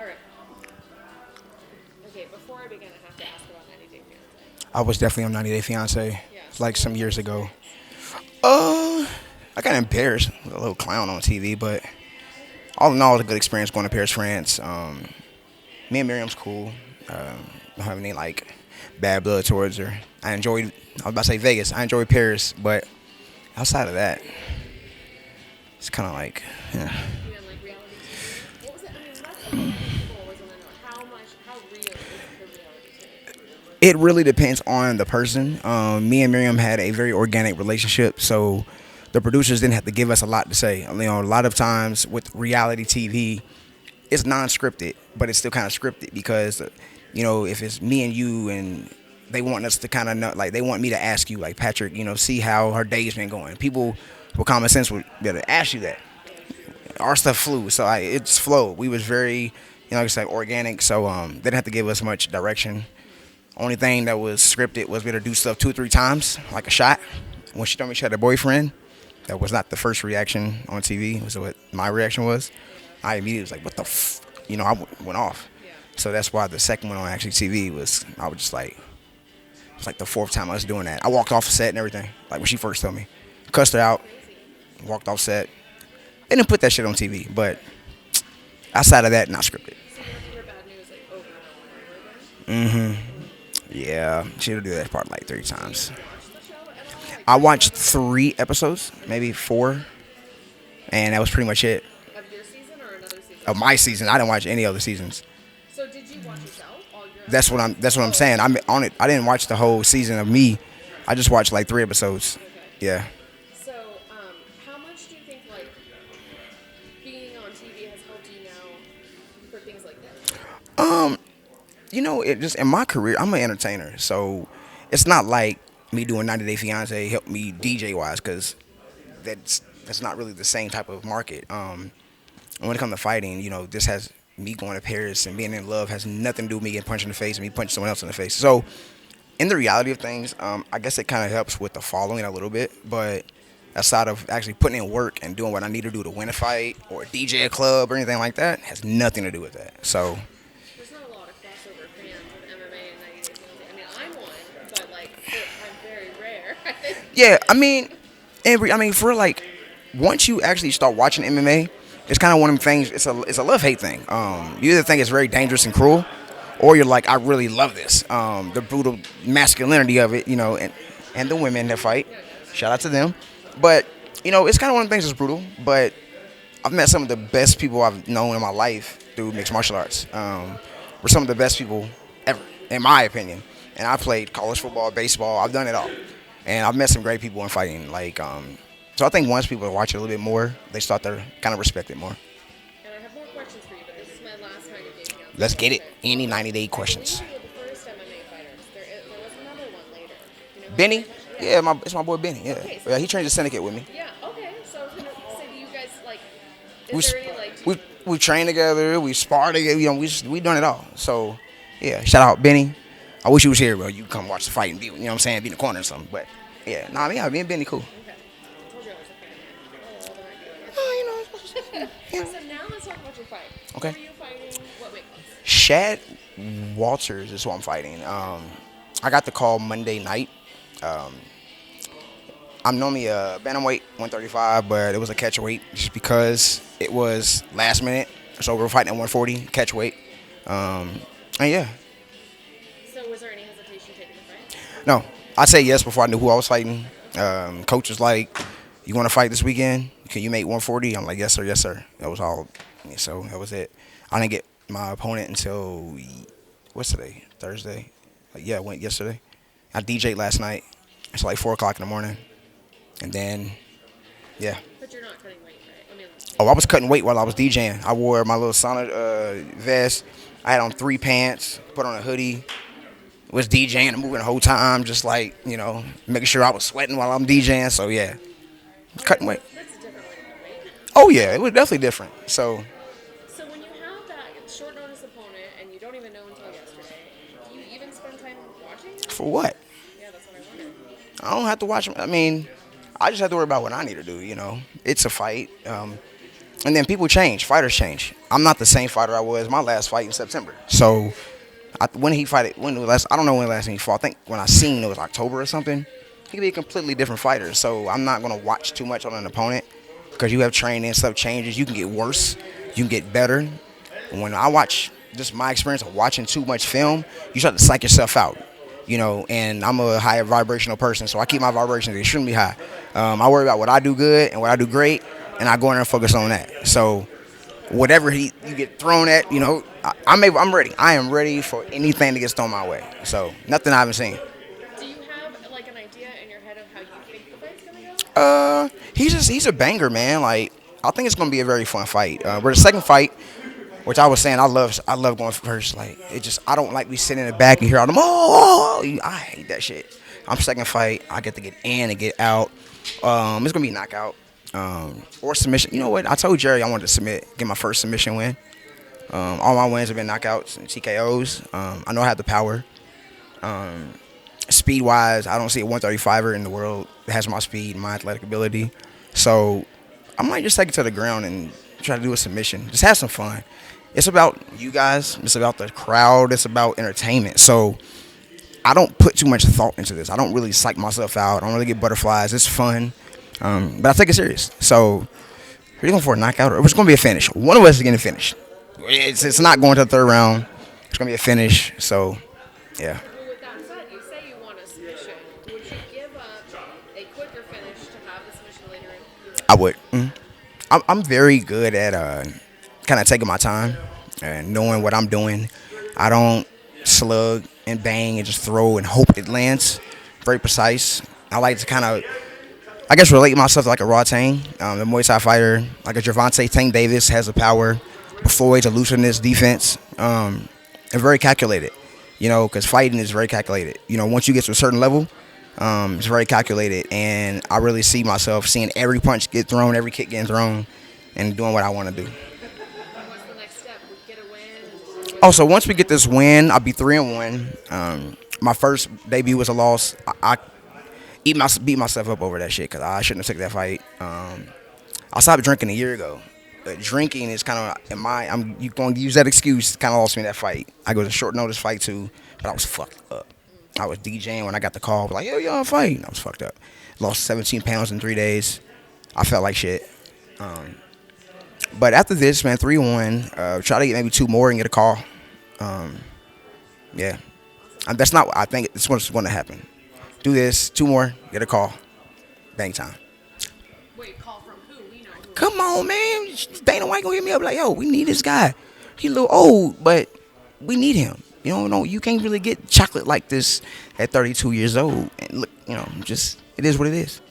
All right. Okay, before I begin, I have to ask about 90 Day Fiance. I was definitely on 90 Day Fiance, Yeah. So like what some was your years ago. experience? Uh, I got embarrassed with a little clown on TV, but all in all, it was a good experience going to Paris, France. Me and Miriam's cool. Don't have any like bad blood towards her. I enjoyed. I was about to say Vegas. I enjoyed Paris, but outside of that, it's kind of like, yeah. You didn't like reality TV? What was it? I mean, that's a big thing people always want to know. How real is the reality TV? It really depends on the person. Me and Miriam had a very organic relationship, so the producers didn't have to give us a lot to say. You know, a lot of times with reality TV, it's non-scripted, but it's still kind of scripted because, if it's me and you and they want us to kind of know, like they want me to ask you, like Patrick, see how her day's been going. People with common sense would be able to ask you that. Our stuff flew, so it's flowed. We was very, like I said, organic. So they didn't have to give us much direction. Only thing that was scripted was we had to do stuff 2 or 3 times, like a shot. When she told me she had a boyfriend, that was not the first reaction on TV. It was what my reaction was. I immediately was like, "What the?" I went off. Yeah. So that's why the second one on actually TV was. I was just like, it was like the fourth time I was doing that. I walked off the set and everything. Like when she first told me, cussed her That's out, crazy. walked off set. They didn't put that shit on TV, but outside of that, not scripted. So you have to hear bad news like over and over and over again. Yeah, she'll do that part like three Do you times. watch the show at all? Like, I do you watched watch 3 episodes, maybe 4, and that was pretty much it. of your season or another season? Of my season, I didn't watch any other seasons. So did you watch yourself? All your That's what episodes? I'm. That's what I'm Oh, saying. okay. I'm on it. I didn't watch the whole season of me. I just watched like 3 episodes. Okay. Yeah. So, how much do you think like being on TV has helped you now for things like this? It just in my career, I'm an entertainer, so it's not like me doing 90 Day Fiance helped me DJ wise, because that's not really the same type of market. And when it comes to fighting, this has me going to Paris and being in love has nothing to do with me getting punched in the face and me punching someone else in the face. So, in the reality of things, I guess it kind of helps with the following a little bit, but outside of actually putting in work and doing what I need to do to win a fight or DJ a club or anything like that, has nothing to do with that. So, There's not a lot of crossover fans with MMA and 90 Day Fiance. I mean, I'm one, but like, I'm very rare. I think. yeah, for like, once you actually start watching MMA, it's kind of one of them things. It's a love hate thing. You either think it's very dangerous and cruel, or you're like, I really love this. The brutal masculinity of it, and the women that fight. Shout out to them. But it's kind of one of the things that's brutal. But I've met some of the best people I've known in my life through mixed martial arts. We're some of the best people ever, in my opinion. And I played college football, baseball. I've done it all, and I've met some great people in fighting. So I think once people watch it a little bit more, they start to kind of respect it more. And I have more questions for you, but this is my last 90 Day Fiance Let's get it. question. Any 90-day I believe questions. you were the first MMA fighter. There was another one later. Do you know who I'm Benny? talking about? Yeah, Yeah. it's my boy Benny. Yeah, Okay, so yeah. He trains at Syndicate with me. yeah, okay. So I was gonna say, do you guys like? We Is there any like? we train together. We spar together. We done it all. So yeah, shout out Benny. I wish you was here, bro. You come watch the fight and be, what I'm saying, be in the corner or something. But yeah, me and Benny cool. Okay. I told you I was a fan. Oh, Oh, yeah. so now let's talk about your fight. Okay. Who are you fighting? What weight class? Shad Walters is who I'm fighting. I got the call Monday night. I'm normally a bantamweight, 135, but it was a catch weight just because it was last minute. So we're fighting at 140 catch weight. And yeah, So was there any hesitation taking the fight? no, I said yes before I knew who I was fighting. Coach was like, "You want to fight this weekend? Can you make 140?" I'm like, "Yes, sir, yes, sir." That was all. So that was it. I didn't get my opponent until what's today? Thursday. Yeah, I went yesterday. I DJed last night. It's like 4 o'clock in the morning, and then yeah. But you're not cutting weight, right? I mean, Oh, I was cutting weight while I was DJing. I wore my little sauna vest. I had on 3 pants, put on a hoodie. Was DJing and moving the whole time, just like, making sure I was sweating while I'm DJing. So yeah, cutting weight. that's a different way to cut weight. Oh yeah, it was definitely different. So So when you have that short notice opponent and you don't even know until yesterday, do you even spend time watching them? for what? Yeah, that's what I wondered. I don't have to watch them. I mean, I just have to worry about what I need to do. It's a fight. And then people change, fighters change. I'm not the same fighter I was my last fight in September. So when he fight, when it was last, I don't know when the last time he fought. I think when I seen it was October or something. He could be a completely different fighter. So I'm not gonna watch too much on an opponent because you have training, stuff changes. You can get worse, you can get better. When I watch, just my experience of watching too much film, you start to psych yourself out. And I'm a higher vibrational person, so I keep my vibrations extremely high. I worry about what I do good and what I do great, and I go in there and focus on that. So whatever you get thrown at, I'm ready. I am ready for anything that gets thrown my way. So nothing I haven't seen. Do you have like an idea in your head of how you think the fight's gonna go? He's a banger, man. Like I think it's gonna be a very fun fight. We're the second fight, which I was saying I love going first. Like I don't like we sitting in the back and hear all them. I hate that shit. I'm second fight. I get to get in and get out. It's gonna be knockout. Or submission. You know what? I told Jerry I wanted to get my first submission win. All my wins have been knockouts and TKOs. I know I have the power. Speed wise, I don't see a 135er in the world that has my speed and my athletic ability. So I might just take it to the ground and try to do a submission. Just have some fun. It's about you guys. It's about the crowd. It's about entertainment. So I don't put too much thought into this. I don't really psych myself out. I don't really get butterflies. It's fun. But I take it serious. So we're going for a knockout, or it's going to be a finish. One of us is getting finished. It's not going to the third round. It's going to be a finish. So, yeah. Well, with that said, you say you want a submission. Would you give up a quicker finish to have the submission later in? I would. I'm very good at kind of taking my time and knowing what I'm doing. I don't slug and bang and just throw and hope it lands. Very precise. I like to kind of, I guess, relate myself to like a Raw Tang, the Muay Thai fighter, like a Gervonta Tank Davis has the power. Floyd's a looseness defense, and very calculated, because fighting is very calculated. Once you get to a certain level, it's very calculated, and I really see myself seeing every punch get thrown, every kick getting thrown, and doing what I want to do. What's the next step? Get a win? Oh, so once we get this win, I'll be 3-1. My first debut was a loss. I beat myself up over that shit because I shouldn't have took that fight. I stopped drinking a year ago. Drinking is kind of you going to use that excuse. Kind of lost me that fight. I go to short notice fight too, but I was fucked up. I was DJing when I got the call. Like, yo, y'all fighting. I was fucked up. Lost 17 pounds in 3 days. I felt like shit. But after this, man, 3-1. Try to get maybe 2 more and get a call. Yeah, that's not. I think it's what's going to happen. Do this, 2 more, get a call, bang time. Wait, call from who? We know who. Come on, man. Dana White gonna hit me up like, yo, we need this guy. He's a little old, but we need him. You can't really get chocolate like this at 32 years old. And look, it is what it is.